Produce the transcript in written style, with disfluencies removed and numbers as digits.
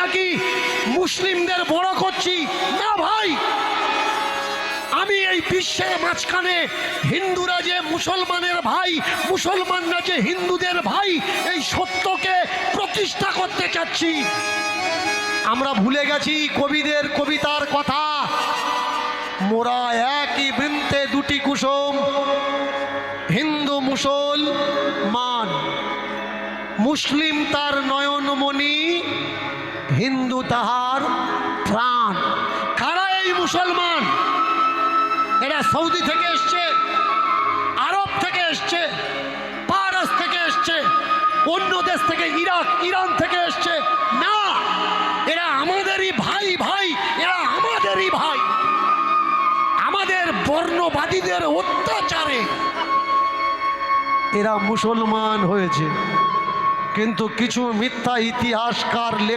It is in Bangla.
নাকি মুসলিমদের বড় করছি। না ভাই, আমি এই বিশ্বের মাঝখানে হিন্দুরা যে মুসলমানের ভাই, মুসলমানরা যে হিন্দুদের ভাই, এই সত্যকে প্রতিষ্ঠা করতে চাচ্ছি। আমরা ভুলে গেছি কবিদের কবিতার কথা, মোরা একই বৃন্তে দুটি কুসুম, হিন্দু মুসলমান। মুসলিম তার নয়নমণি, হিন্দু তাহার প্রাণ। কারা এই মুসলমান? এরা সৌদি থেকে এসছে, আরব থেকে এসছে, পারস থেকে এসছে, অন্য দেশ থেকে, ইরাক, ইরান থেকে এসছে না। এরা আমাদেরই ভাই, ভাই, এরা আমাদেরই ভাই। আমাদের বর্ণবাদীদের অত্যাচারে এরা মুসলমান হয়েছে, কিন্তু কিছু মিথ্যা ইতিহাসকার